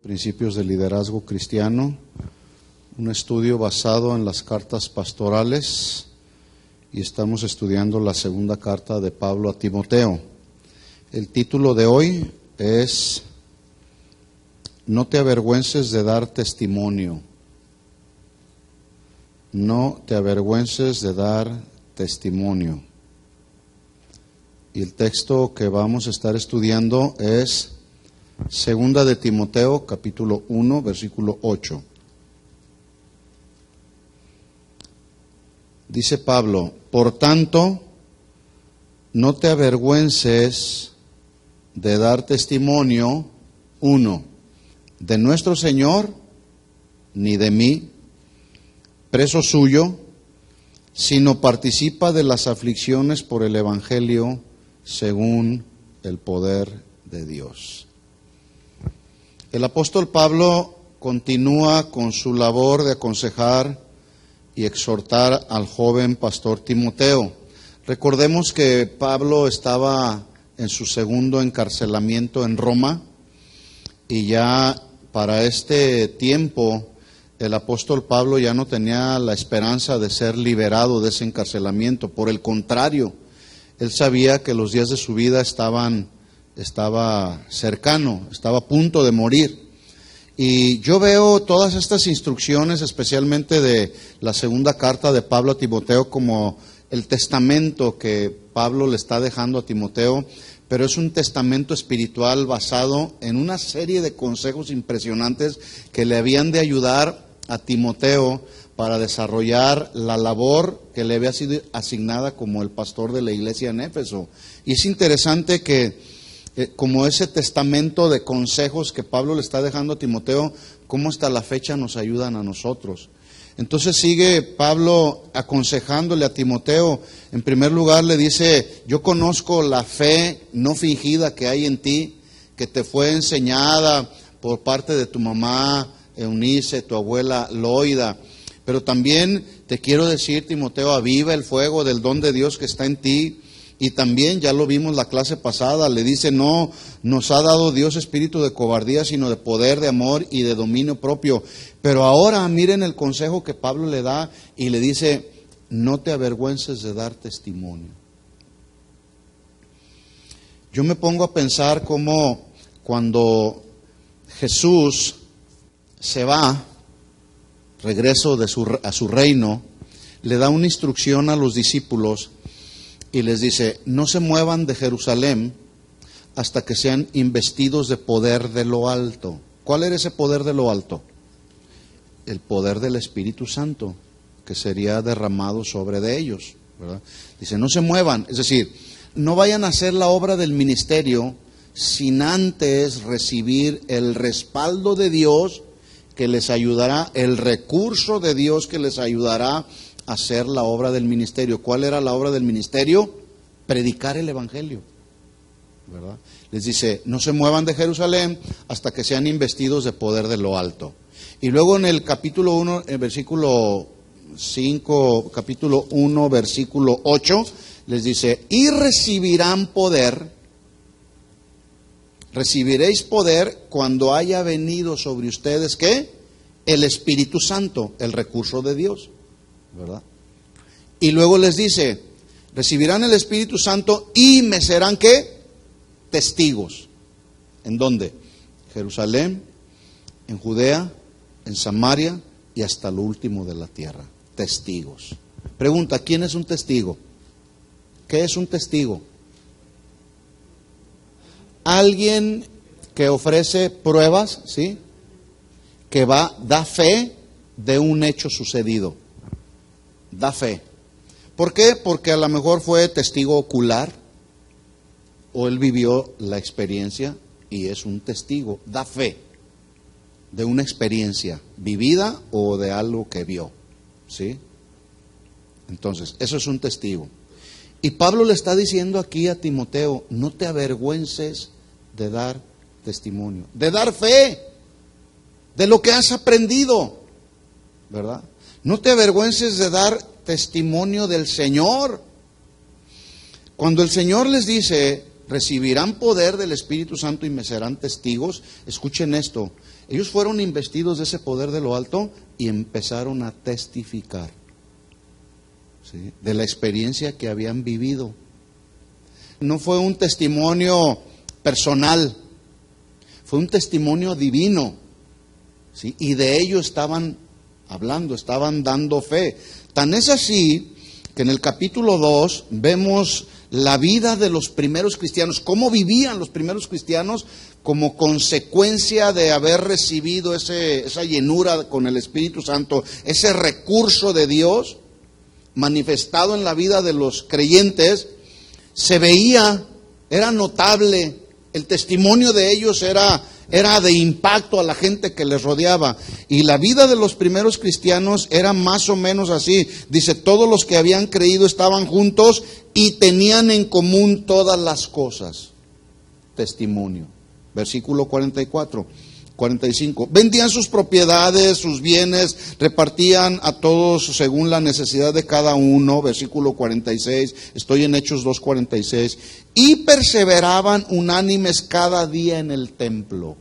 Principios de Liderazgo Cristiano, un estudio basado en las cartas pastorales, y estamos estudiando la segunda carta de Pablo a Timoteo. El título de hoy es No te avergüences de dar testimonio. No te avergüences de dar testimonio. Y el texto que vamos a estar estudiando es Segunda de Timoteo, capítulo 1, versículo 8. Dice Pablo: por tanto, no te avergüences de dar testimonio, 1, de nuestro Señor, ni de mí, preso suyo, sino participa de las aflicciones por el Evangelio según el poder de Dios. El apóstol Pablo continúa con su labor de aconsejar y exhortar al joven pastor Timoteo. Recordemos que Pablo estaba en su segundo encarcelamiento en Roma, y ya para este tiempo el apóstol Pablo ya no tenía la esperanza de ser liberado de ese encarcelamiento. Por el contrario, él sabía que los días de su vida estaba cercano, estaba a punto de morir. Y yo veo todas estas instrucciones, especialmente de la segunda carta de Pablo a Timoteo, como el testamento que Pablo le está dejando a Timoteo, pero es un testamento espiritual basado en una serie de consejos impresionantes que le habían de ayudar a Timoteo para desarrollar la labor que le había sido asignada como el pastor de la iglesia en Éfeso. Y es interesante que como ese testamento de consejos que Pablo le está dejando a Timoteo, cómo hasta la fecha nos ayudan a nosotros. Entonces sigue Pablo aconsejándole a Timoteo. En primer lugar le dice: yo conozco la fe no fingida que hay en ti, que te fue enseñada por parte de tu mamá Eunice, tu abuela Loida. Pero también te quiero decir, Timoteo, aviva el fuego del don de Dios que está en ti. Y también, ya lo vimos la clase pasada, le dice: no nos ha dado Dios espíritu de cobardía, sino de poder, de amor y de dominio propio. Pero ahora miren el consejo que Pablo le da y le dice: no te avergüences de dar testimonio. Yo me pongo a pensar cómo cuando Jesús se va, regreso a su reino, le da una instrucción a los discípulos y les dice: no se muevan de Jerusalén hasta que sean investidos de poder de lo alto. ¿Cuál era ese poder de lo alto? El poder del Espíritu Santo, que sería derramado sobre de ellos, ¿verdad? Dice: no se muevan, es decir, no vayan a hacer la obra del ministerio sin antes recibir el respaldo de Dios que les ayudará, el recurso de Dios que les ayudará a hacer la obra del ministerio. ¿Cuál era la obra del ministerio? Predicar el Evangelio, ¿verdad? Les dice: no se muevan de Jerusalén hasta que sean investidos de poder de lo alto. Y luego en el capítulo 1, en versículo 5, capítulo 1, versículo 8, les dice: y recibirán poder, recibiréis poder cuando haya venido sobre ustedes, ¿qué? El Espíritu Santo, el recurso de Dios, ¿verdad? Y luego les dice: recibirán el Espíritu Santo y me serán, ¿qué? Testigos. ¿En dónde? Jerusalén, en Judea, en Samaria y hasta lo último de la tierra. Testigos. Pregunta: ¿quién es un testigo? ¿Qué es un testigo? Alguien que ofrece pruebas, ¿sí? Que da fe de un hecho sucedido. Da fe. ¿Por qué? Porque a lo mejor fue testigo ocular, o él vivió la experiencia y es un testigo. Da fe de una experiencia vivida o de algo que vio, ¿sí? Entonces, eso es un testigo. Y Pablo le está diciendo aquí a Timoteo: no te avergüences de dar testimonio, de dar fe de lo que has aprendido, ¿verdad? No te avergüences de dar testimonio del Señor. Cuando el Señor les dice recibirán poder del Espíritu Santo y me serán testigos. Escuchen esto, ellos fueron investidos de ese poder de lo alto y empezaron a testificar, ¿sí?, de la experiencia que habían vivido. No fue un testimonio personal, fue un testimonio divino, ¿sí?, y de ello estaban hablando, estaban dando fe. Tan es así que en el capítulo 2 vemos la vida de los primeros cristianos, cómo vivían los primeros cristianos como consecuencia de haber recibido esa llenura con el Espíritu Santo, ese recurso de Dios manifestado en la vida de los creyentes. Se veía, era notable, el testimonio de ellos era de impacto a la gente que les rodeaba. Y la vida de los primeros cristianos era más o menos así. Dice, todos los que habían creído estaban juntos y tenían en común todas las cosas. Testimonio. Versículo 44. 45. Vendían sus propiedades, sus bienes, repartían a todos según la necesidad de cada uno. Versículo 46. Estoy en Hechos 2:46. Y perseveraban unánimes cada día en el templo.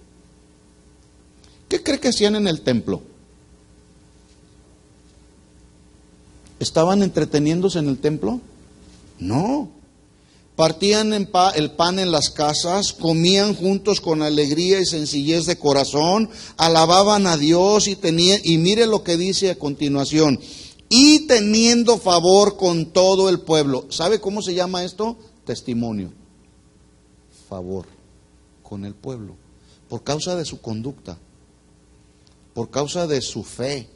¿Qué cree que hacían en el templo? ¿Estaban entreteniéndose en el templo? No. Partían el pan en las casas, comían juntos con alegría y sencillez de corazón, alababan a Dios y mire lo que dice a continuación, y teniendo favor con todo el pueblo. ¿Sabe cómo se llama esto? Testimonio. Favor con el pueblo, por causa de su conducta, por causa de su fe.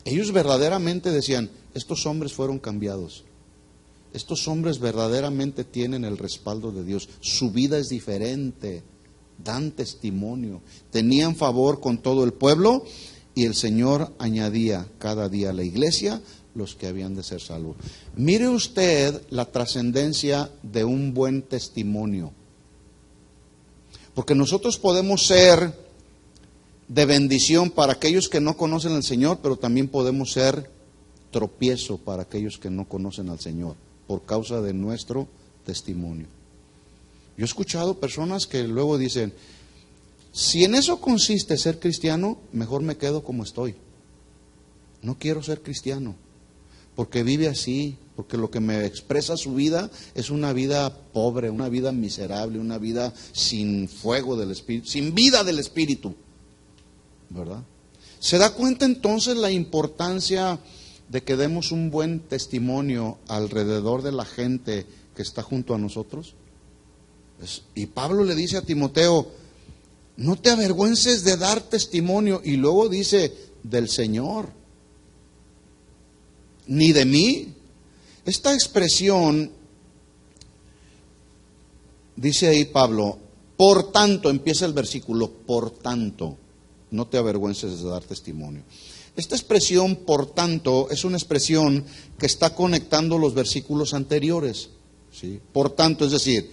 Ellos verdaderamente decían, estos hombres fueron cambiados. Estos hombres verdaderamente tienen el respaldo de Dios. Su vida es diferente. Dan testimonio. Tenían favor con todo el pueblo y el Señor añadía cada día a la iglesia los que habían de ser salvos. Mire usted la trascendencia de un buen testimonio. Porque nosotros podemos ser de bendición para aquellos que no conocen al Señor, pero también podemos ser tropiezo para aquellos que no conocen al Señor, por causa de nuestro testimonio. Yo he escuchado personas que luego dicen, si en eso consiste ser cristiano, mejor me quedo como estoy. No quiero ser cristiano, porque vive así, porque lo que me expresa su vida es una vida pobre, una vida miserable, una vida sin fuego del Espíritu, sin vida del Espíritu, ¿verdad? ¿Se da cuenta entonces la importancia de que demos un buen testimonio alrededor de la gente que está junto a nosotros? Y Pablo le dice a Timoteo, no te avergüences de dar testimonio, y luego dice, del Señor, ni de mí. Esta expresión, dice ahí Pablo, por tanto, empieza el versículo, por tanto, no te avergüences de dar testimonio. Esta expresión, por tanto, es una expresión que está conectando los versículos anteriores, ¿sí? Por tanto, es decir,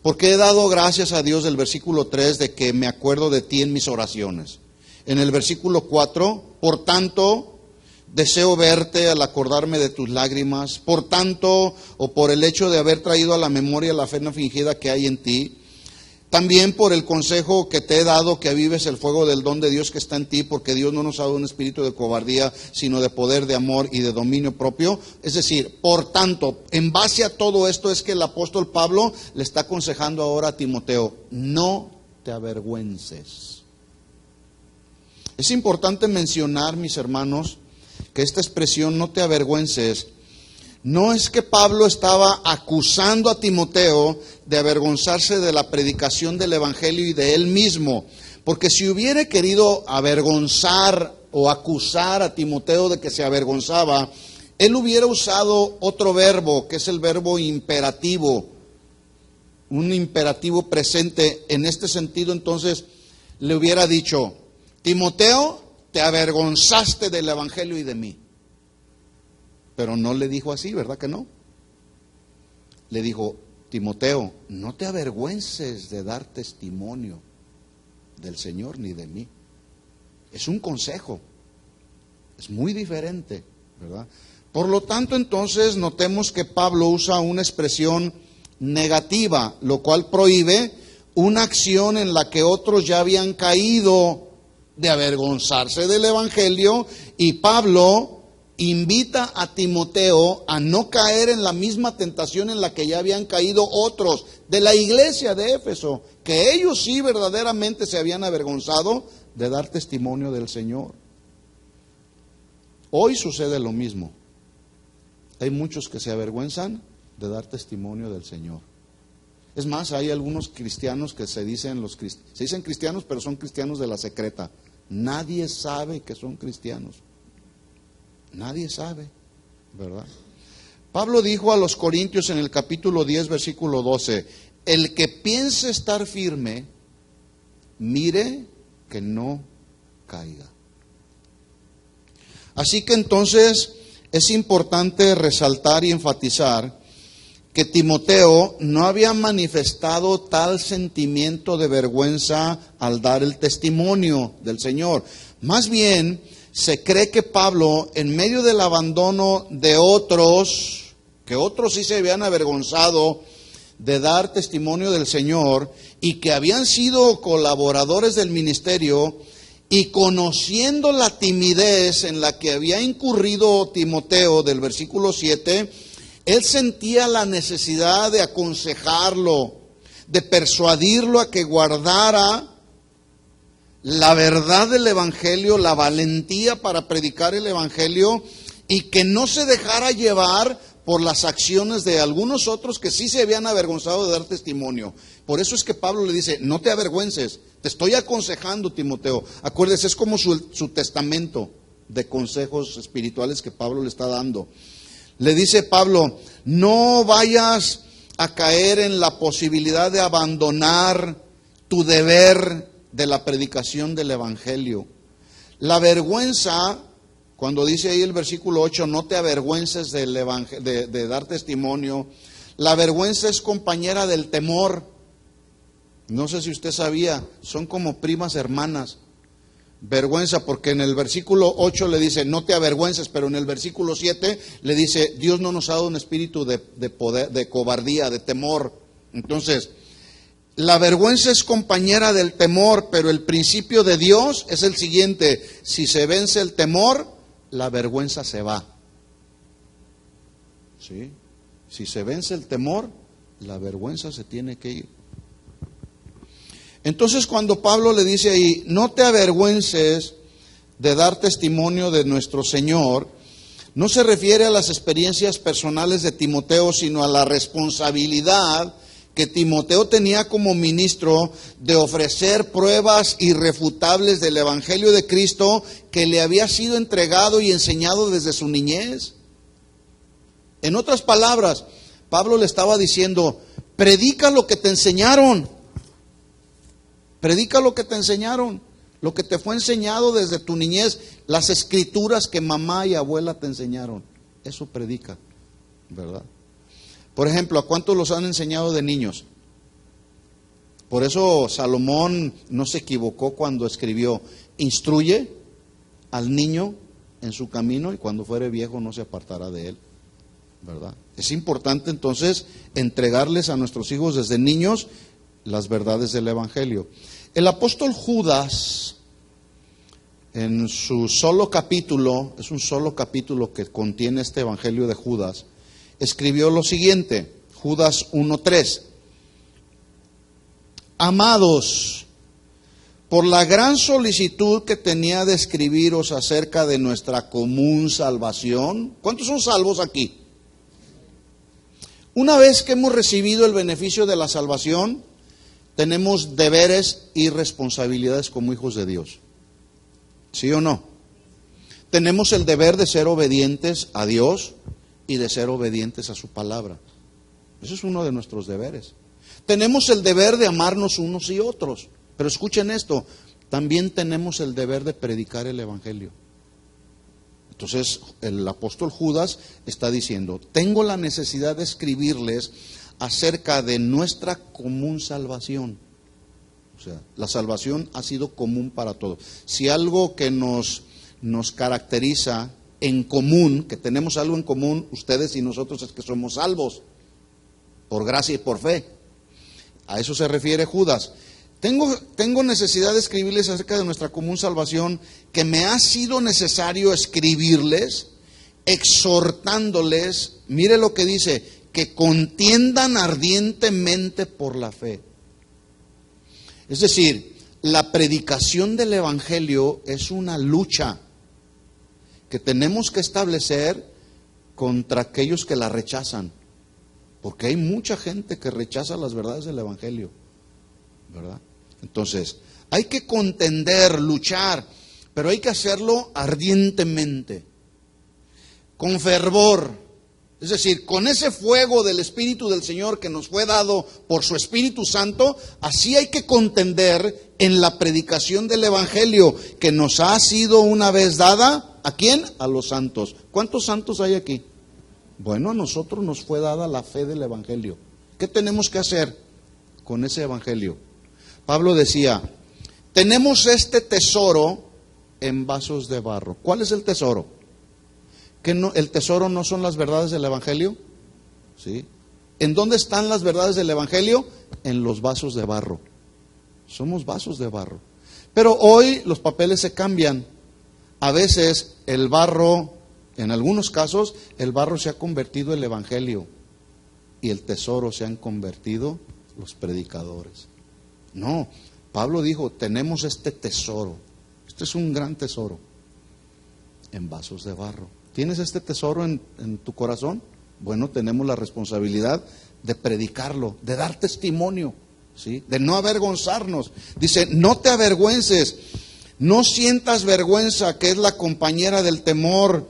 porque he dado gracias a Dios del versículo 3 de que me acuerdo de ti en mis oraciones. En el versículo 4, por tanto, deseo verte al acordarme de tus lágrimas. Por tanto, o por el hecho de haber traído a la memoria la fe no fingida que hay en ti. También por el consejo que te he dado, que avives el fuego del don de Dios que está en ti, porque Dios no nos ha dado un espíritu de cobardía, sino de poder, de amor y de dominio propio. Es decir, por tanto, en base a todo esto es que el apóstol Pablo le está aconsejando ahora a Timoteo, no te avergüences. Es importante mencionar, mis hermanos, que esta expresión, no te avergüences, no es que Pablo estaba acusando a Timoteo de avergonzarse de la predicación del Evangelio y de él mismo, porque si hubiera querido avergonzar o acusar a Timoteo de que se avergonzaba, él hubiera usado otro verbo, que es el verbo imperativo, un imperativo presente. En este sentido, entonces, le hubiera dicho, Timoteo, te avergonzaste del Evangelio y de mí. Pero no le dijo así, ¿verdad que no? Le dijo, Timoteo, no te avergüences de dar testimonio del Señor ni de mí. Es un consejo, es muy diferente, ¿verdad? Por lo tanto, entonces, notemos que Pablo usa una expresión negativa, lo cual prohíbe una acción en la que otros ya habían caído de avergonzarse del Evangelio, y Pablo invita a Timoteo a no caer en la misma tentación en la que ya habían caído otros de la iglesia de Éfeso, que ellos sí verdaderamente se habían avergonzado de dar testimonio del Señor. Hoy sucede lo mismo. Hay muchos que se avergüenzan de dar testimonio del Señor. Es más, hay algunos cristianos que se dicen cristianos, pero son cristianos de la secreta. Nadie sabe que son cristianos. Nadie sabe, ¿verdad? Pablo dijo a los Corintios en el capítulo 10, versículo 12, el que piense estar firme, mire que no caiga. Así que entonces es importante resaltar y enfatizar que Timoteo no había manifestado tal sentimiento de vergüenza al dar el testimonio del Señor. Más bien, se cree que Pablo, en medio del abandono de otros, que otros sí se habían avergonzado de dar testimonio del Señor y que habían sido colaboradores del ministerio, y conociendo la timidez en la que había incurrido Timoteo del versículo 7, él sentía la necesidad de aconsejarlo, de persuadirlo a que guardara la verdad del Evangelio, la valentía para predicar el Evangelio, y que no se dejara llevar por las acciones de algunos otros que sí se habían avergonzado de dar testimonio. Por eso es que Pablo le dice, no te avergüences, te estoy aconsejando, Timoteo. Acuérdese, es como su testamento de consejos espirituales que Pablo le está dando. Le dice Pablo, no vayas a caer en la posibilidad de abandonar tu deber de la predicación del Evangelio. La vergüenza, cuando dice ahí el versículo 8, no te avergüences de dar testimonio, la vergüenza es compañera del temor. No sé si usted sabía, son como primas hermanas. Vergüenza, porque en el versículo 8 le dice, no te avergüences, pero en el versículo 7 le dice, Dios no nos ha dado un espíritu de poder, de cobardía, de temor. Entonces, la vergüenza es compañera del temor, pero el principio de Dios es el siguiente: si se vence el temor, la vergüenza se va. ¿Sí? Si se vence el temor, la vergüenza se tiene que ir. Entonces, cuando Pablo le dice ahí, no te avergüences de dar testimonio de nuestro Señor, no se refiere a las experiencias personales de Timoteo, sino a la responsabilidad que Timoteo tenía como ministro de ofrecer pruebas irrefutables del Evangelio de Cristo que le había sido entregado y enseñado desde su niñez. En otras palabras, Pablo le estaba diciendo, predica lo que te enseñaron. Predica lo que te enseñaron, lo que te fue enseñado desde tu niñez, las escrituras que mamá y abuela te enseñaron. Eso predica, ¿verdad? Por ejemplo, ¿a cuántos los han enseñado de niños? Por eso Salomón no se equivocó cuando escribió, instruye al niño en su camino y cuando fuere viejo no se apartará de él, ¿verdad? Es importante entonces entregarles a nuestros hijos desde niños las verdades del Evangelio. El apóstol Judas, en su solo capítulo, es un solo capítulo que contiene este Evangelio de Judas, escribió lo siguiente, Judas 1:3. Amados, por la gran solicitud que tenía de escribiros acerca de nuestra común salvación. ¿Cuántos son salvos aquí? Una vez que hemos recibido el beneficio de la salvación, tenemos deberes y responsabilidades como hijos de Dios. ¿Sí o no? Tenemos el deber de ser obedientes a Dios y de ser obedientes a su palabra. Ese es uno de nuestros deberes. Tenemos el deber de amarnos unos y otros. Pero escuchen esto, también tenemos el deber de predicar el Evangelio. Entonces el apóstol Judas está diciendo, tengo la necesidad de escribirles acerca de nuestra común salvación. O sea, la salvación ha sido común para todos. Si algo que nos caracteriza en común, que tenemos algo en común, ustedes y nosotros, es que somos salvos. por gracia y por fe. A eso se refiere Judas. Tengo necesidad de escribirles acerca de nuestra común salvación, que me ha sido necesario escribirles, exhortándoles, mire lo que dice, que contiendan ardientemente por la fe. Es decir, la predicación del Evangelio es una lucha que tenemos que establecer contra aquellos que la rechazan, porque hay mucha gente que rechaza las verdades del Evangelio, ¿verdad? Entonces, hay que contender, luchar, pero hay que hacerlo ardientemente, con fervor, es decir, con ese fuego del Espíritu del Señor que nos fue dado por su Espíritu Santo. Así hay que contender en la predicación del Evangelio que nos ha sido una vez dada. ¿A quién? A los santos. ¿Cuántos santos hay aquí? Bueno, a nosotros nos fue dada la fe del Evangelio. ¿Qué tenemos que hacer con ese Evangelio? Pablo decía, tenemos este tesoro en vasos de barro. ¿Cuál es el tesoro? ¿Que no, el tesoro no son las verdades del Evangelio? ¿Sí? ¿En dónde están las verdades del Evangelio? En los vasos de barro. Somos vasos de barro. Pero hoy los papeles se cambian. A veces el barro, en algunos casos, el barro se ha convertido en el Evangelio y el tesoro se han convertido los predicadores. No, Pablo dijo, tenemos este tesoro. Este es un gran tesoro en vasos de barro. ¿Tienes este tesoro en tu corazón? Bueno, tenemos la responsabilidad de predicarlo, de dar testimonio, ¿sí? De no avergonzarnos. Dice, no te avergüences, no sientas vergüenza, que es la compañera del temor,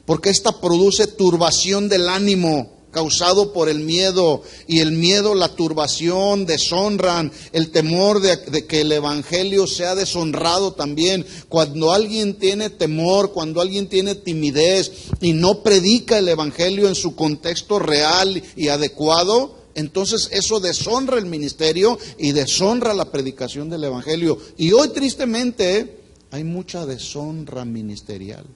porque esta produce turbación del ánimo, causado por el miedo, y el miedo, la turbación, deshonran, el temor de que el Evangelio sea deshonrado también. Cuando alguien tiene temor, cuando alguien tiene timidez y no predica el Evangelio en su contexto real y adecuado, entonces eso deshonra el ministerio y deshonra la predicación del Evangelio. Y hoy tristemente hay mucha deshonra ministerial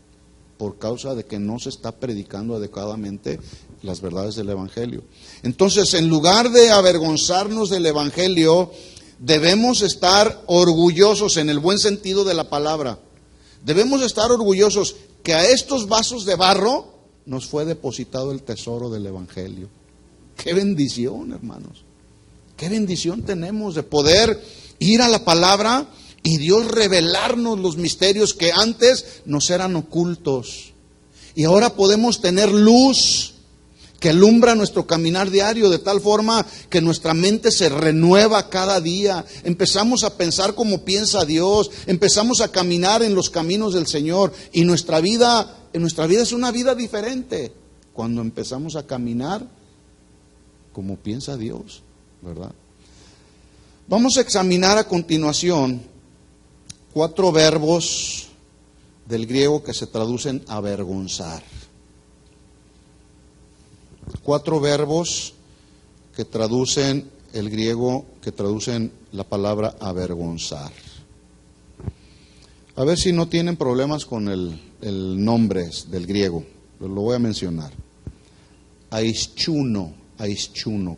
por causa de que no se está predicando adecuadamente las verdades del Evangelio. Entonces, en lugar de avergonzarnos del Evangelio, debemos estar orgullosos en el buen sentido de la palabra. Debemos estar orgullosos que a estos vasos de barro nos fue depositado el tesoro del Evangelio. ¡Qué bendición, hermanos! ¡Qué bendición tenemos de poder ir a la palabra y Dios revelarnos los misterios que antes nos eran ocultos! Y ahora podemos tener luz que alumbra nuestro caminar diario, de tal forma que nuestra mente se renueva cada día. Empezamos a pensar como piensa Dios, empezamos a caminar en los caminos del Señor, y nuestra vida es una vida diferente cuando empezamos a caminar como piensa Dios, ¿verdad? Vamos a examinar a continuación 4 verbos del griego que se traducen avergonzar. 4 verbos que traducen el griego, que traducen la palabra avergonzar. A ver si no tienen problemas con el nombre del griego, lo voy a mencionar. Aischuno,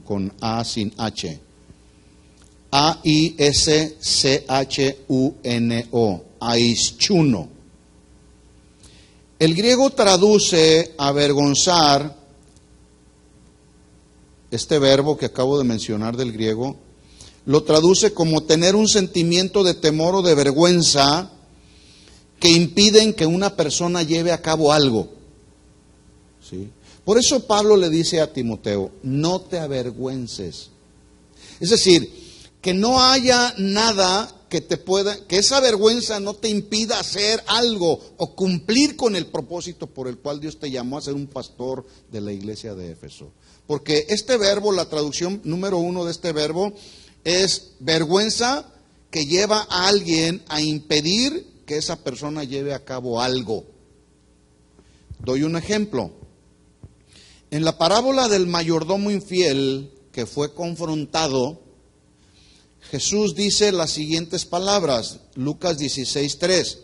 con A sin H. A-I-S-C-H-U-N-O, aischuno. El griego traduce avergonzar, este verbo que acabo de mencionar del griego, lo traduce como tener un sentimiento de temor o de vergüenza que impiden que una persona lleve a cabo algo. ¿Sí? Por eso Pablo le dice a Timoteo, no te avergüences. Es decir, que no haya nada que esa vergüenza no te impida hacer algo o cumplir con el propósito por el cual Dios te llamó a ser un pastor de la iglesia de Éfeso. Porque este verbo, la traducción número 1 de este verbo, es vergüenza que lleva a alguien a impedir que esa persona lleve a cabo algo. Doy un ejemplo. En la parábola del mayordomo infiel que fue confrontado, Jesús dice las siguientes palabras, Lucas 16:3.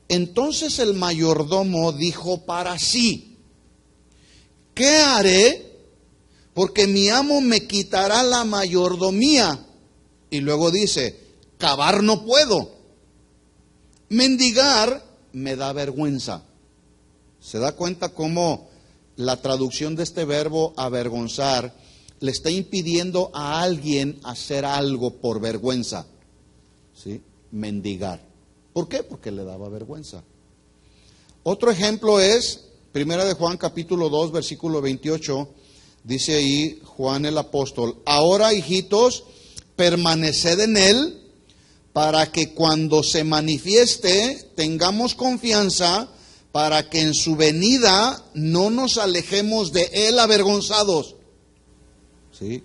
Entonces el mayordomo dijo para sí, ¿qué haré? porque mi amo me quitará la mayordomía. Y luego dice, cavar no puedo, mendigar me da vergüenza. ¿Se da cuenta cómo la traducción de este verbo avergonzar le está impidiendo a alguien hacer algo por vergüenza? ¿Sí? Mendigar. ¿Por qué? Porque le daba vergüenza. Otro ejemplo es Primera de Juan capítulo 2 versículo 28. Dice ahí Juan el apóstol: ahora, hijitos, permaneced en él, para que cuando se manifieste tengamos confianza, para que en su venida no nos alejemos de él avergonzados. ¿Sí?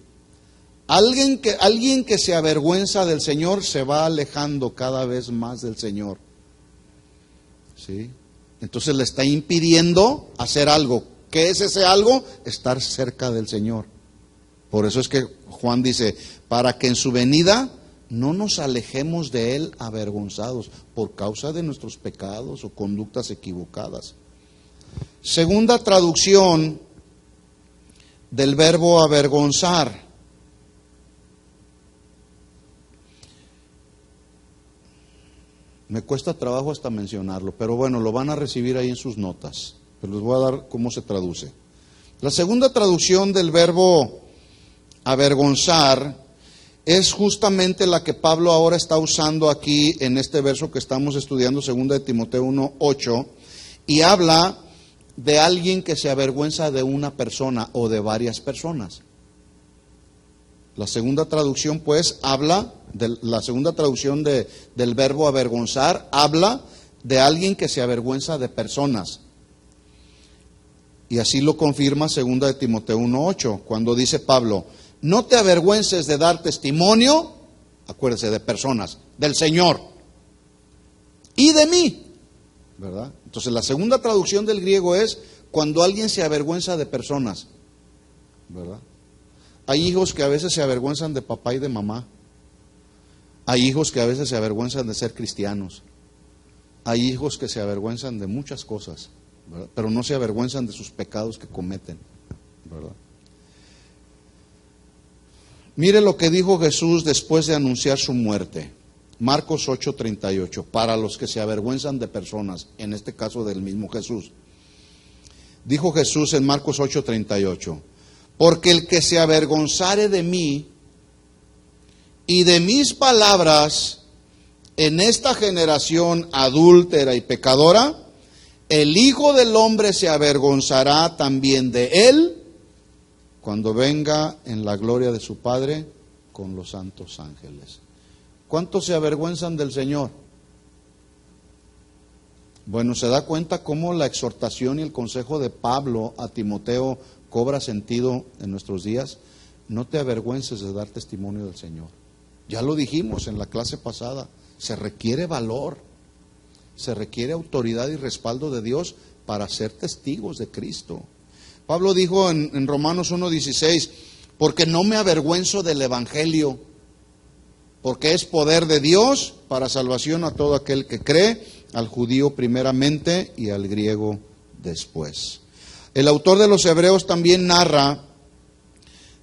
Alguien que se avergüenza del Señor se va alejando cada vez más del Señor. ¿Sí? Entonces le está impidiendo hacer algo. ¿Qué es ese algo? Estar cerca del Señor. Por eso es que Juan dice, para que en su venida no nos alejemos de él avergonzados por causa de nuestros pecados o conductas equivocadas. Segunda traducción del verbo avergonzar. Me cuesta trabajo hasta mencionarlo, pero bueno, lo van a recibir ahí en sus notas. Pero les voy a dar cómo se traduce. La segunda traducción del verbo avergonzar es justamente la que Pablo ahora está usando aquí en este verso que estamos estudiando, 2 de Timoteo 1:8, y habla de alguien que se avergüenza de una persona o de varias personas. La segunda traducción, pues, la segunda traducción del verbo avergonzar, habla de alguien que se avergüenza de personas. Y así lo confirma 2 de Timoteo 1:8, cuando dice Pablo, no te avergüences de dar testimonio, acuérdese, de personas, del Señor y de mí, ¿verdad? Entonces la segunda traducción del griego es cuando alguien se avergüenza de personas, ¿verdad? Hay hijos que a veces se avergüenzan de papá y de mamá. Hay hijos que a veces se avergüenzan de ser cristianos. Hay hijos que se avergüenzan de muchas cosas, ¿verdad? Pero no se avergüenzan de sus pecados que cometen, ¿verdad? Mire lo que dijo Jesús después de anunciar su muerte. Marcos 8:38, para los que se avergüenzan de personas, en este caso del mismo Jesús. Dijo Jesús en Marcos 8:38, porque el que se avergonzare de mí y de mis palabras en esta generación adúltera y pecadora, el Hijo del Hombre se avergonzará también de él cuando venga en la gloria de su Padre con los santos ángeles. ¿Cuántos se avergüenzan del Señor? Bueno, se da cuenta cómo la exhortación y el consejo de Pablo a Timoteo cobra sentido en nuestros días. No te avergüences de dar testimonio del Señor. Ya lo dijimos en la clase pasada, se requiere valor, se requiere autoridad y respaldo de Dios para ser testigos de Cristo. Pablo dijo en Romanos 1:16, porque no me avergüenzo del Evangelio, porque es poder de Dios para salvación a todo aquel que cree, al judío primeramente y al griego después. El autor de los Hebreos también narra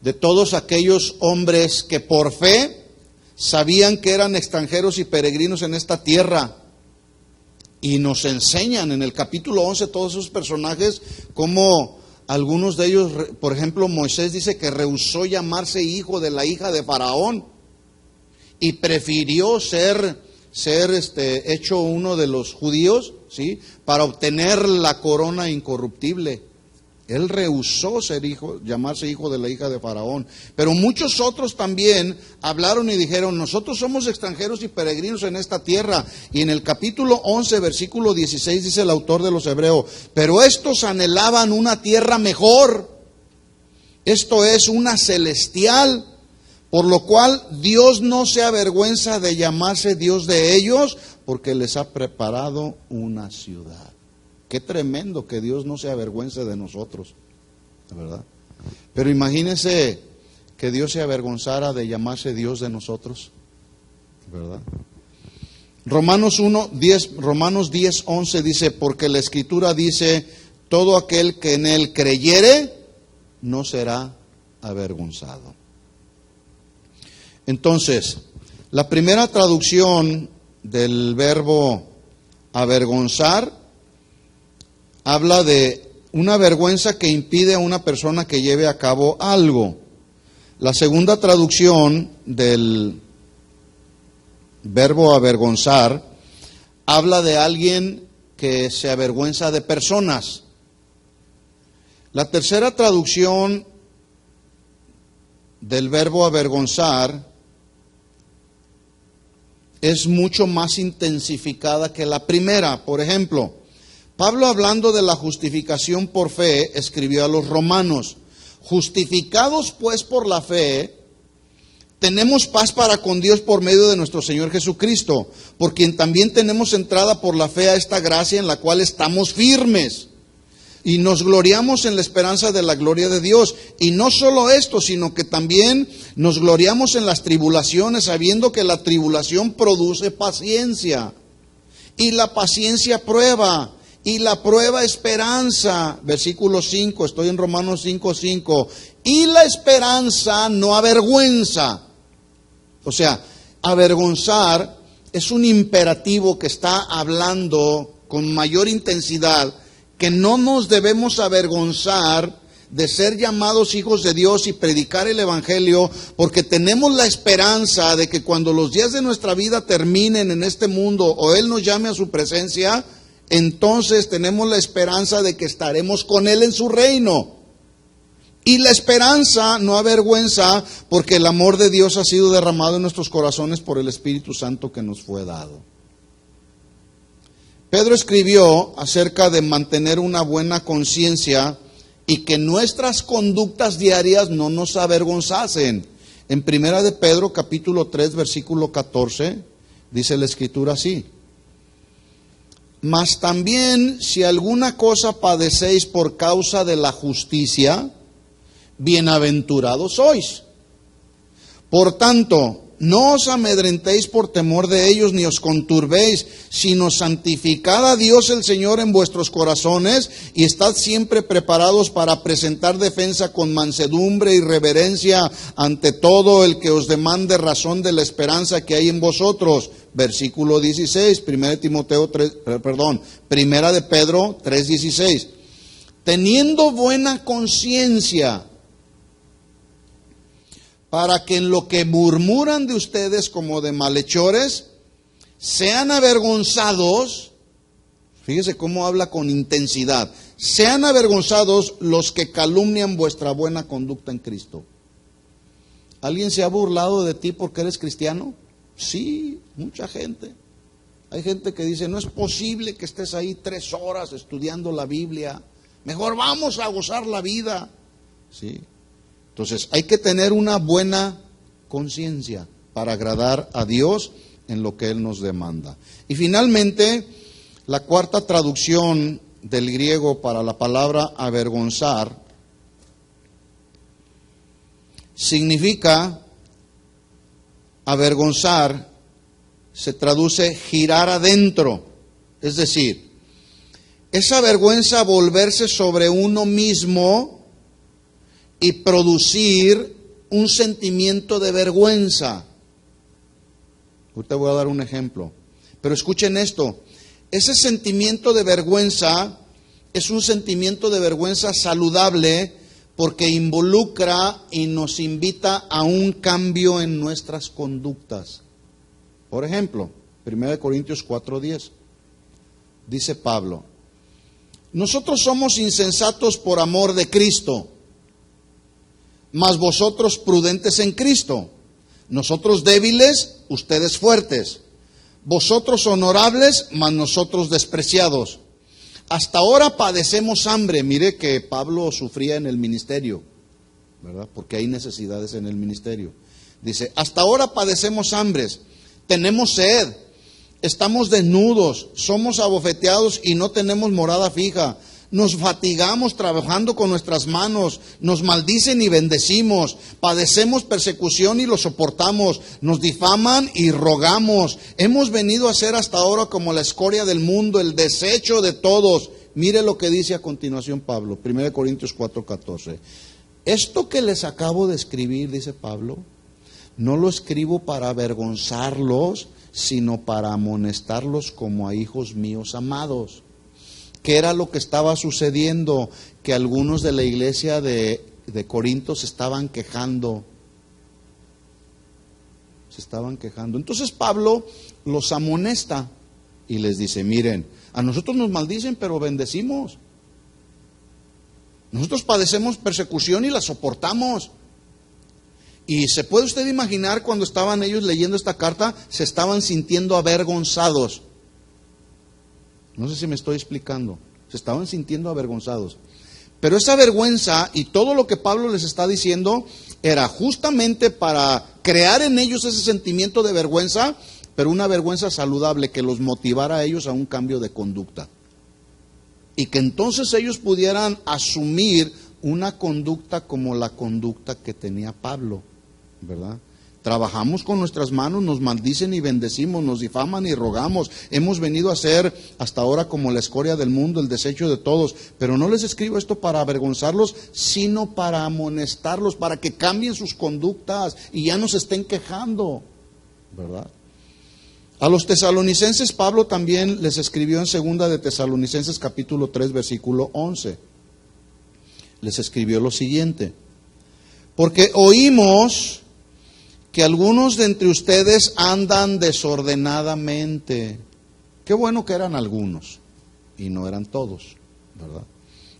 de todos aquellos hombres que por fe sabían que eran extranjeros y peregrinos en esta tierra. Y nos enseñan en el capítulo 11 todos esos personajes, como algunos de ellos, por ejemplo, Moisés dice que rehusó llamarse hijo de la hija de Faraón y prefirió ser hecho uno de los judíos, ¿sí?, para obtener la corona incorruptible. Él rehusó llamarse hijo de la hija de Faraón. Pero muchos otros también hablaron y dijeron, nosotros somos extranjeros y peregrinos en esta tierra. Y en el capítulo 11, versículo 16, dice el autor de los Hebreos, pero estos anhelaban una tierra mejor, esto es, una celestial, por lo cual Dios no se avergüenza de llamarse Dios de ellos, porque les ha preparado una ciudad. Qué tremendo que Dios no se avergüence de nosotros, ¿verdad? Pero imagínense que Dios se avergonzara de llamarse Dios de nosotros, ¿verdad? Romanos 10:11 dice, porque la Escritura dice, todo aquel que en él creyere no será avergonzado. Entonces, la primera traducción del verbo avergonzar habla de una vergüenza que impide a una persona que lleve a cabo algo. La segunda traducción del verbo avergonzar habla de alguien que se avergüenza de personas. La tercera traducción del verbo avergonzar es mucho más intensificada que la primera. Por ejemplo, Pablo, hablando de la justificación por fe, escribió a los romanos: justificados pues por la fe, tenemos paz para con Dios por medio de nuestro Señor Jesucristo, por quien también tenemos entrada por la fe a esta gracia en la cual estamos firmes. Y nos gloriamos en la esperanza de la gloria de Dios. Y no solo esto, sino que también nos gloriamos en las tribulaciones, sabiendo que la tribulación produce paciencia. Y la paciencia prueba. Y la prueba esperanza. Versículo 5, estoy en Romanos 5:5. Y la esperanza no avergüenza. O sea, avergonzar es un imperativo que está hablando con mayor intensidad que no nos debemos avergonzar de ser llamados hijos de Dios y predicar el Evangelio, porque tenemos la esperanza de que cuando los días de nuestra vida terminen en este mundo o Él nos llame a su presencia, entonces tenemos la esperanza de que estaremos con Él en su reino. Y la esperanza no avergüenza, porque el amor de Dios ha sido derramado en nuestros corazones por el Espíritu Santo que nos fue dado. Pedro escribió acerca de mantener una buena conciencia y que nuestras conductas diarias no nos avergonzasen. En Primera de Pedro, capítulo 3, versículo 14, dice la Escritura así: mas también si alguna cosa padecéis por causa de la justicia, bienaventurados sois. Por tanto, no os amedrentéis por temor de ellos, ni os conturbéis, sino santificad a Dios el Señor en vuestros corazones, y estad siempre preparados para presentar defensa con mansedumbre y reverencia ante todo el que os demande razón de la esperanza que hay en vosotros. Versículo 16, Primera de Pedro 3:16. Teniendo buena conciencia, para que en lo que murmuran de ustedes como de malhechores, sean avergonzados. Fíjese cómo habla con intensidad. Sean avergonzados los que calumnian vuestra buena conducta en Cristo. ¿Alguien se ha burlado de ti porque eres cristiano? Sí, mucha gente. Hay gente que dice: no es posible que estés ahí 3 horas estudiando la Biblia. Mejor vamos a gozar la vida. Sí. Entonces hay que tener una buena conciencia para agradar a Dios en lo que Él nos demanda. Y finalmente, la cuarta traducción del griego para la palabra avergonzar significa, avergonzar se traduce girar adentro, es decir, esa vergüenza volverse sobre uno mismo y producir un sentimiento de vergüenza. Ahorita voy a dar un ejemplo, pero escuchen esto: ese sentimiento de vergüenza es un sentimiento de vergüenza saludable, porque involucra y nos invita a un cambio en nuestras conductas. Por ejemplo, 1 Corintios 4:10, dice Pablo: nosotros somos insensatos por amor de Cristo, mas vosotros prudentes en Cristo. Nosotros débiles, ustedes fuertes. Vosotros honorables, mas nosotros despreciados. Hasta ahora padecemos hambre. Mire que Pablo sufría en el ministerio, ¿verdad? Porque hay necesidades en el ministerio. Dice: hasta ahora padecemos hambres, tenemos sed, estamos desnudos, somos abofeteados y no tenemos morada fija. Nos fatigamos trabajando con nuestras manos, nos maldicen y bendecimos, padecemos persecución y lo soportamos, nos difaman y rogamos. Hemos venido a ser hasta ahora como la escoria del mundo, el desecho de todos. Mire lo que dice a continuación Pablo, 1 Corintios 4:14. esto que les acabo de escribir, dice Pablo, no lo escribo para avergonzarlos, sino para amonestarlos como a hijos míos amados. ¿Qué era lo que estaba sucediendo? Que algunos de la iglesia de Corinto se estaban quejando. Entonces Pablo los amonesta y les dice, miren, a nosotros nos maldicen, pero bendecimos. Nosotros padecemos persecución y la soportamos. Y se puede usted imaginar cuando estaban ellos leyendo esta carta, se estaban sintiendo avergonzados. No sé si me estoy explicando. Se estaban sintiendo avergonzados. Pero esa vergüenza y todo lo que Pablo les está diciendo era justamente para crear en ellos ese sentimiento de vergüenza, pero una vergüenza saludable que los motivara a ellos a un cambio de conducta. Y que entonces ellos pudieran asumir una conducta como la conducta que tenía Pablo, ¿verdad? Trabajamos con nuestras manos, nos maldicen y bendecimos, nos difaman y rogamos. Hemos venido a ser hasta ahora como la escoria del mundo, el desecho de todos. Pero no les escribo esto para avergonzarlos, sino para amonestarlos, para que cambien sus conductas y ya no se estén quejando, ¿verdad? A los tesalonicenses Pablo también les escribió en 2 de Tesalonicenses capítulo 3 versículo 11. Les escribió lo siguiente: porque oímos que algunos de entre ustedes andan desordenadamente. Qué bueno que eran algunos y no eran todos, ¿verdad?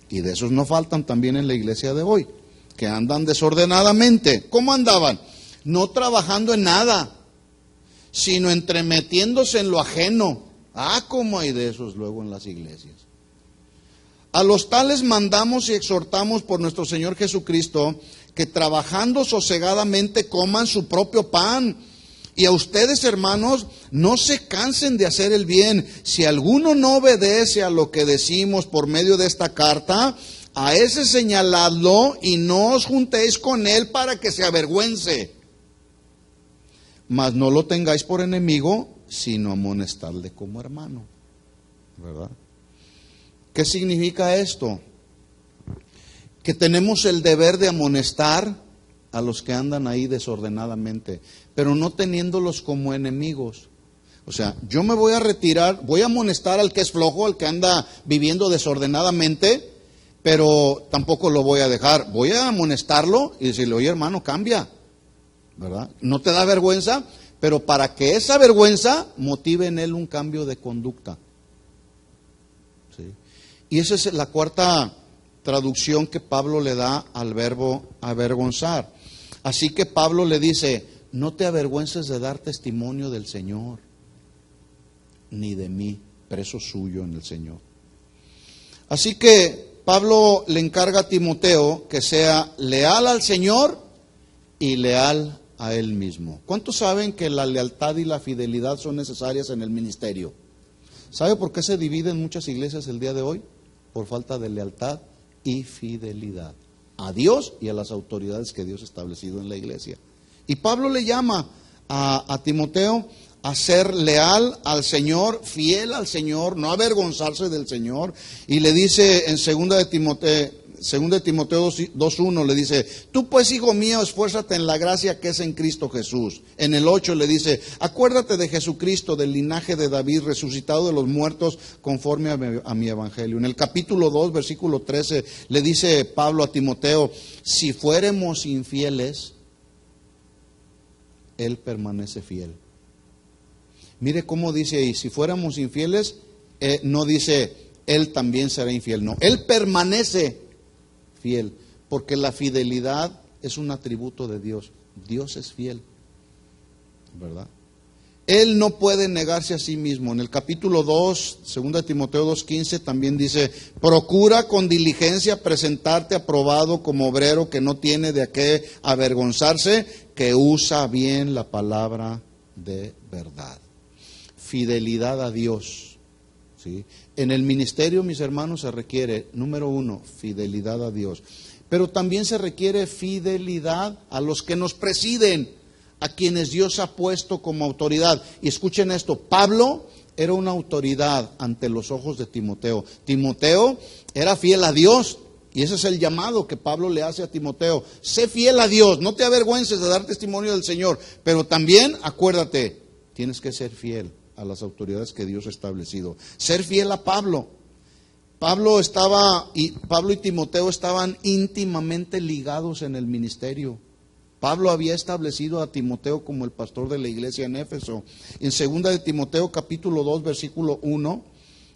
Y de esos no faltan también en la iglesia de hoy, que andan desordenadamente. ¿Cómo andaban? No trabajando en nada, sino entremetiéndose en lo ajeno. ¿Cómo hay de esos luego en las iglesias? A los tales mandamos y exhortamos por nuestro Señor Jesucristo que trabajando sosegadamente coman su propio pan. Y a ustedes, hermanos, no se cansen de hacer el bien. Si alguno no obedece a lo que decimos por medio de esta carta, a ese señaladlo y no os juntéis con él para que se avergüence. Mas no lo tengáis por enemigo, sino amonestadle como hermano, ¿verdad? ¿Qué significa esto? Que tenemos el deber de amonestar a los que andan ahí desordenadamente, pero no teniéndolos como enemigos. O sea, yo me voy a retirar, voy a amonestar al que es flojo, al que anda viviendo desordenadamente, pero tampoco lo voy a dejar. Voy a amonestarlo y decirle, oye hermano, cambia, ¿verdad? No te da vergüenza, pero para que esa vergüenza motive en él un cambio de conducta. ¿Sí? Y esa es la cuarta traducción que Pablo le da al verbo avergonzar. Así que Pablo le dice, no te avergüences de dar testimonio del Señor, ni de mí, preso suyo en el Señor. Así que Pablo le encarga a Timoteo que sea leal al Señor y leal a él mismo. ¿Cuántos saben que la lealtad y la fidelidad son necesarias en el ministerio? ¿Sabe por qué se dividen muchas iglesias el día de hoy? Por falta de lealtad y fidelidad a Dios y a las autoridades que Dios ha establecido en la iglesia. Y Pablo le llama a Timoteo a ser leal al Señor, fiel al Señor, no avergonzarse del Señor. Y le dice en 2 de Timoteo 2:1 le dice, tú pues, hijo mío, esfuérzate en la gracia que es en Cristo Jesús. En el 8 le dice, acuérdate de Jesucristo, del linaje de David, resucitado de los muertos, conforme a mi evangelio. En el capítulo 2, versículo 13, le dice Pablo a Timoteo, si fuéramos infieles, Él permanece fiel. Mire cómo dice ahí, si fuéramos infieles, no dice, Él también será infiel. No, Él permanece fiel, porque la fidelidad es un atributo de Dios. Dios es fiel, ¿verdad? Él no puede negarse a sí mismo. En el capítulo 2, 2 Timoteo 2:15 también dice, procura con diligencia presentarte aprobado como obrero que no tiene de qué avergonzarse, que usa bien la palabra de verdad. Fidelidad a Dios, ¿sí? En el ministerio, mis hermanos, se requiere, número 1, fidelidad a Dios. Pero también se requiere fidelidad a los que nos presiden, a quienes Dios ha puesto como autoridad. Y escuchen esto, Pablo era una autoridad ante los ojos de Timoteo. Timoteo era fiel a Dios Y ese es el llamado que Pablo le hace a Timoteo. Sé fiel a Dios, no te avergüences de dar testimonio del Señor, pero también acuérdate, tienes que ser fiel a las autoridades que Dios ha establecido. Ser fiel a Pablo. Pablo y Timoteo estaban íntimamente ligados en el ministerio. Pablo había establecido a Timoteo como el pastor de la iglesia en Éfeso. En 2 de Timoteo capítulo 2 versículo 1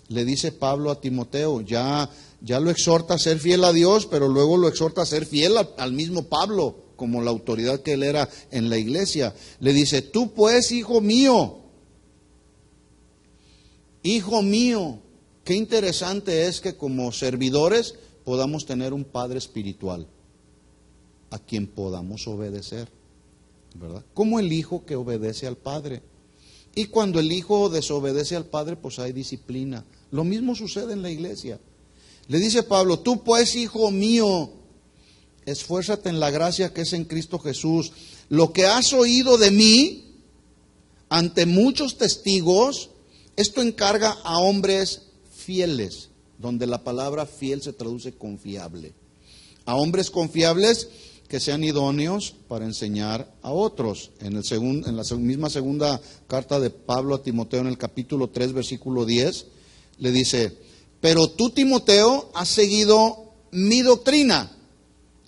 le dice Pablo a Timoteo, ya lo exhorta a ser fiel a Dios, pero luego lo exhorta a ser fiel al mismo Pablo, como la autoridad que él era en la iglesia. Le dice, tú pues, hijo mío, qué interesante es que como servidores podamos tener un padre espiritual a quien podamos obedecer, ¿verdad? Como el hijo que obedece al padre. Y cuando el hijo desobedece al padre, pues hay disciplina. Lo mismo sucede en la iglesia. Le dice Pablo, tú pues, hijo mío, esfuérzate en la gracia que es en Cristo Jesús. Lo que has oído de mí ante muchos testigos, esto encarga a hombres fieles, donde la palabra fiel se traduce confiable. A hombres confiables que sean idóneos para enseñar a otros. En la misma segunda carta de Pablo a Timoteo, en el capítulo 3, versículo 10, le dice, pero tú, Timoteo, has seguido mi doctrina.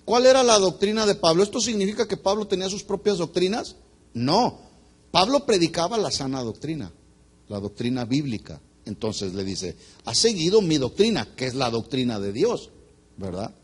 ¿Cuál era la doctrina de Pablo? ¿Esto significa que Pablo tenía sus propias doctrinas? No, Pablo predicaba la sana doctrina, la doctrina bíblica. Entonces le dice, has seguido mi doctrina, que es la doctrina de Dios, ¿verdad?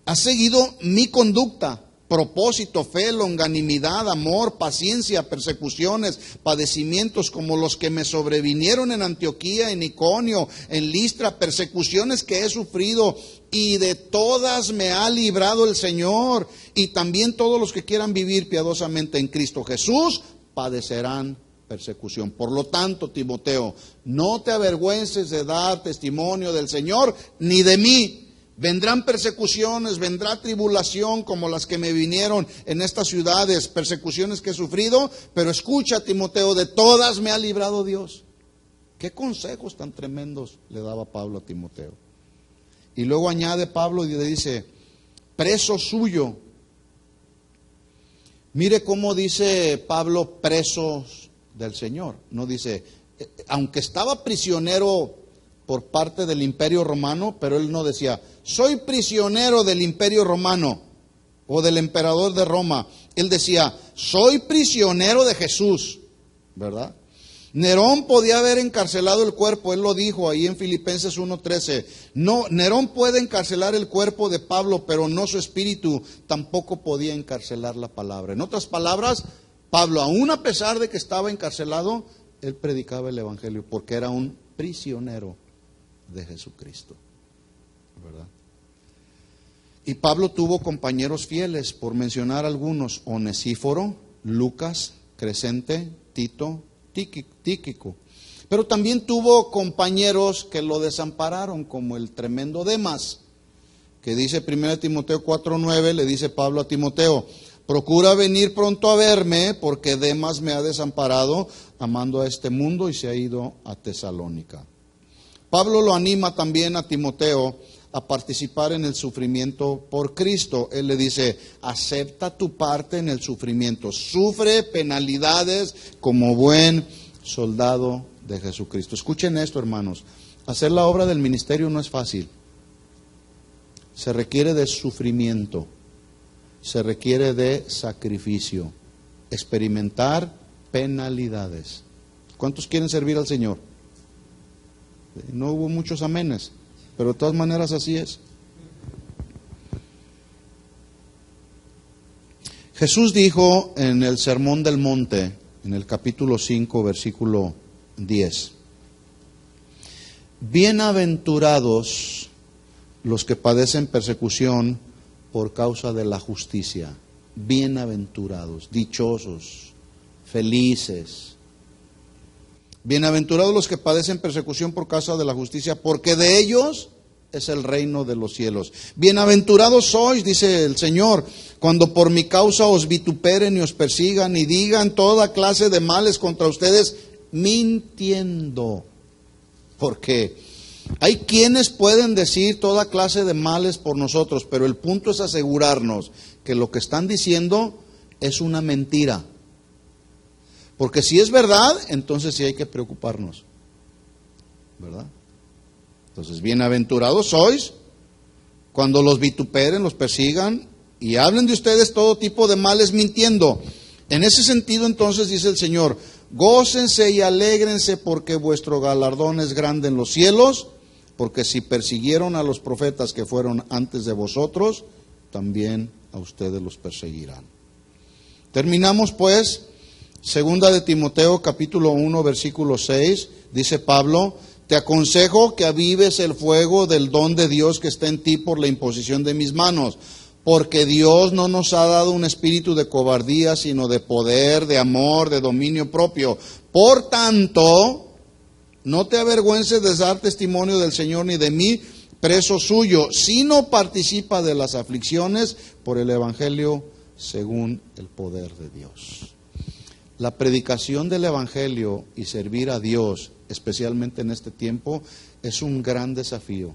Has seguido mi conducta, propósito, fe, longanimidad, amor, paciencia, persecuciones, padecimientos como los que me sobrevinieron en Antioquía, en Iconio, en Listra, persecuciones que he sufrido, y de todas me ha librado el Señor. Y también todos los que quieran vivir piadosamente en Cristo Jesús padecerán persecución. Por lo tanto, Timoteo, no te avergüences de dar testimonio del Señor ni de mí. Vendrán persecuciones, vendrá tribulación como las que me vinieron en estas ciudades, persecuciones que he sufrido, pero escucha, Timoteo, de todas me ha librado Dios. Qué consejos tan tremendos le daba Pablo a Timoteo. Y luego añade Pablo y le dice, preso suyo. Mire cómo dice Pablo, presos del Señor. No dice, aunque estaba prisionero por parte del Imperio Romano, pero él no decía, soy prisionero del Imperio Romano o del emperador de Roma. Él decía, soy prisionero de Jesús, ¿verdad? Nerón podía haber encarcelado el cuerpo, él lo dijo ahí en Filipenses 1:13. No, Nerón puede encarcelar el cuerpo de Pablo, pero no su espíritu, tampoco podía encarcelar la palabra. En otras palabras, Pablo, aún a pesar de que estaba encarcelado, él predicaba el evangelio porque era un prisionero de Jesucristo, ¿verdad? Y Pablo tuvo compañeros fieles, por mencionar algunos: Onesíforo, Lucas, Crescente, Tito, Tíquico. Pero también tuvo compañeros que lo desampararon, como el tremendo Demas, que dice 1 Timoteo 4:9, le dice Pablo a Timoteo, procura venir pronto a verme, porque Demas me ha desamparado, amando a este mundo, y se ha ido a Tesalónica. Pablo lo anima también a Timoteo a participar en el sufrimiento por Cristo. Él le dice, acepta tu parte en el sufrimiento, sufre penalidades como buen soldado de Jesucristo. Escuchen esto, hermanos, hacer la obra del ministerio no es fácil. Se requiere de sufrimiento, se requiere de sacrificio, experimentar penalidades. ¿Cuántos quieren servir al Señor? No hubo muchos amenes, pero de todas maneras así es. Jesús dijo en el Sermón del Monte, en el capítulo 5, versículo 10, bienaventurados los que padecen persecución por causa de la justicia. Bienaventurados, dichosos, felices. Bienaventurados los que padecen persecución por causa de la justicia, porque de ellos es el reino de los cielos. Bienaventurados sois, dice el Señor, cuando por mi causa os vituperen y os persigan y digan toda clase de males contra ustedes, mintiendo. ¿Por qué? Hay quienes pueden decir toda clase de males por nosotros, pero el punto es asegurarnos que lo que están diciendo es una mentira. Porque si es verdad, entonces sí hay que preocuparnos, ¿verdad? Entonces, bienaventurados sois cuando los vituperen, los persigan y hablen de ustedes todo tipo de males mintiendo. En ese sentido, entonces, dice el Señor, gócense y alégrense porque vuestro galardón es grande en los cielos, porque si persiguieron a los profetas que fueron antes de vosotros, también a ustedes los perseguirán. Terminamos pues, 2 de Timoteo capítulo 1 versículo 6, dice Pablo, te aconsejo que avives el fuego del don de Dios que está en ti por la imposición de mis manos, porque Dios no nos ha dado un espíritu de cobardía, sino de poder, de amor, de dominio propio. Por tanto, no te avergüences de dar testimonio del Señor ni de mí, preso suyo, sino participa de las aflicciones por el Evangelio según el poder de Dios. La predicación del Evangelio y servir a Dios, especialmente en este tiempo, es un gran desafío,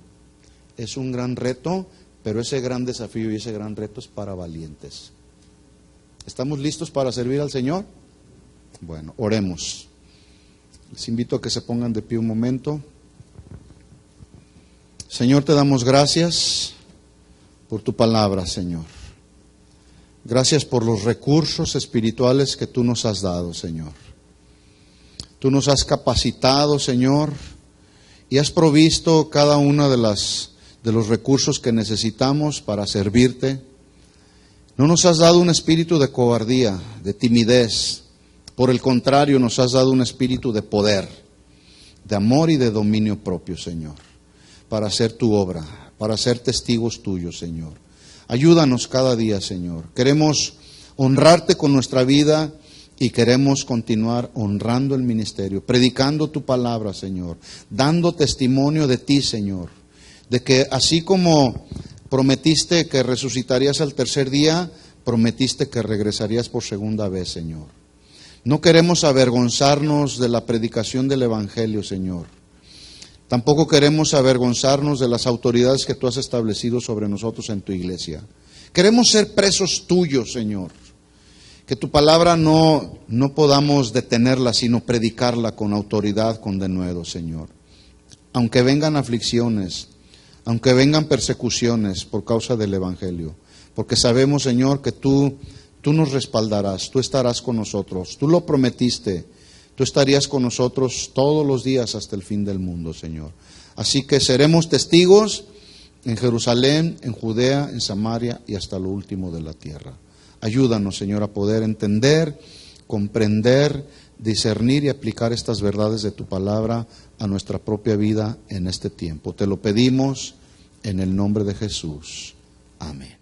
es un gran reto, pero ese gran desafío y ese gran reto es para valientes. ¿Estamos listos para servir al Señor? Bueno, oremos. Les invito a que se pongan de pie un momento. Señor, te damos gracias por tu palabra, Señor. Gracias por los recursos espirituales que tú nos has dado, Señor. Tú nos has capacitado, Señor, y has provisto cada una de los recursos que necesitamos para servirte. No nos has dado un espíritu de cobardía, de timidez. Por el contrario, nos has dado un espíritu de poder, de amor y de dominio propio, Señor, para hacer tu obra, para ser testigos tuyos, Señor. Ayúdanos cada día, Señor. Queremos honrarte con nuestra vida y queremos continuar honrando el ministerio, predicando tu palabra, Señor, dando testimonio de ti, Señor, de que así como prometiste que resucitarías al tercer día, prometiste que regresarías por segunda vez, Señor. No queremos avergonzarnos de la predicación del Evangelio, Señor. Tampoco queremos avergonzarnos de las autoridades que tú has establecido sobre nosotros en tu iglesia. Queremos ser presos tuyos, Señor. Que tu palabra no podamos detenerla, sino predicarla con autoridad, con denuedo, Señor. Aunque vengan aflicciones, aunque vengan persecuciones por causa del Evangelio. Porque sabemos, Señor, que tú nos respaldarás, tú estarás con nosotros. Tú lo prometiste. Tú estarías con nosotros todos los días hasta el fin del mundo, Señor. Así que seremos testigos en Jerusalén, en Judea, en Samaria y hasta lo último de la tierra. Ayúdanos, Señor, a poder entender, comprender, discernir y aplicar estas verdades de tu palabra a nuestra propia vida en este tiempo. Te lo pedimos en el nombre de Jesús. Amén.